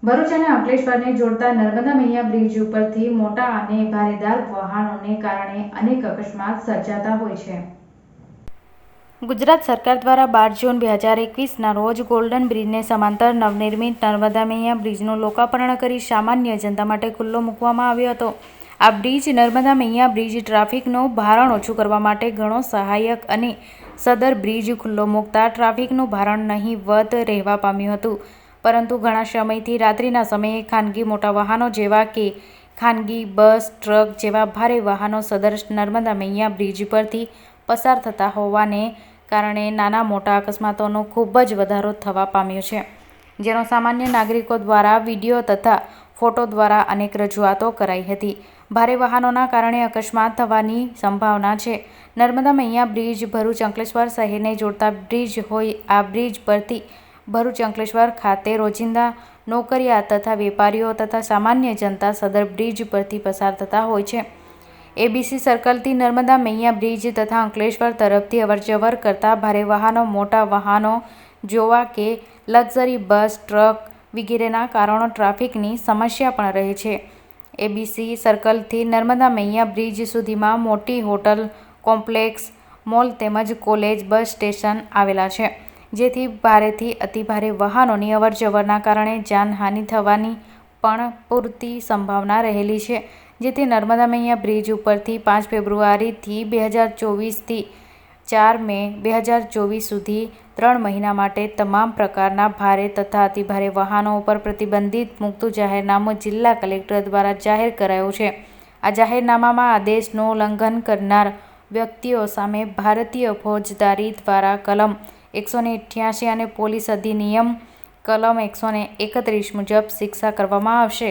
ભરૂચ અને અંકલેશ્વરને જોડતા નર્મદા મૈયા બ્રિજ ઉપરથી મોટા અને ભારેદાર વાહનોને કારણે અનેક અકસ્માત સર્જાતા હોય છે. ગુજરાત સરકાર દ્વારા 12 જૂન 2021ના રોજ ગોલ્ડન બ્રિજને સમાંતર નવનિર્મિત નર્મદા મૈયા બ્રિજનું લોકાર્પણ કરી સામાન્ય જનતા માટે ખુલ્લો મૂકવામાં આવ્યો હતો. આ બ્રિજ નર્મદા મૈયા બ્રિજ ટ્રાફિકનું ભારણ ઓછું કરવા માટે ઘણો સહાયક અને સદર બ્રિજ ખુલ્લો મૂકતા ટ્રાફિકનું ભારણ નહીવત રહેવા પામ્યું હતું. પરંતુ ઘણા સમયથી રાત્રિના સમયે ખાનગી મોટા વાહનો જેવા કે ખાનગી બસ, ટ્રક જેવા ભારે વાહનો સદર નર્મદા મૈયા બ્રિજ પરથી પસાર થતા હોવાને કારણે નાના મોટા અકસ્માતોનો ખૂબ જ વધારો થવા પામ્યો છે, જેનો સામાન્ય નાગરિકો દ્વારા વિડીયો તથા ફોટો દ્વારા અનેક રજૂઆતો કરાઈ હતી. ભારે વાહનોના કારણે અકસ્માત થવાની સંભાવના છે. નર્મદા મૈયા બ્રિજ ભરૂચ અંકલેશ્વર શહેરને જોડતા બ્રિજ હોય. આ બ્રિજ પરથી ભરૂચ અંકલેશ્વર ખાતે રોજિંદા નોકરિયાત તથા વેપારીઓ તથા સામાન્ય જનતા સદર બ્રિજ પરથી પસાર થતા હોય છે. એબીસી સર્કલથી નર્મદા મૈયા બ્રિજ તથા અંકલેશ્વર તરફથી અવરજવર કરતા ભારે વાહનો, મોટા વાહનો જોવા કે લક્ઝરી બસ, ટ્રક વગેરેના કારણો ટ્રાફિકની સમસ્યા પણ રહે છે. એબીસી સર્કલથી નર્મદા મૈયા બ્રિજ સુધીમાં મોટી હોટલ કોમ્પ્લેક્સ, મોલ તેમજ કોલેજ, બસ સ્ટેશન આવેલા છે, જેથી ભારેથી અતિભારે વાહનોની અવરજવરના કારણે જાનહાનિ થવાની પણ પૂરતી સંભાવના રહેલી છે. જેથી નર્મદા મૈયા બ્રિજ ઉપરથી 5 ફેબ્રુઆરી 2024થી 4 મે 2024 સુધી 3 મહિના માટે તમામ પ્રકારના ભારે તથા અતિભારે વાહનો ઉપર પ્રતિબંધિત મૂકતું જાહેરનામું જિલ્લા કલેક્ટર દ્વારા જાહેર કરાયું છે. આ જાહેરનામામાં આદેશનું ઉલ્લંઘન કરનાર વ્યક્તિઓ સામે ભારતીય ફોજદારી ધારા કલમ 188 અને પોલીસ અધિનિયમ કલમ 131 મુજબ શિક્ષા કરવામાં આવશે.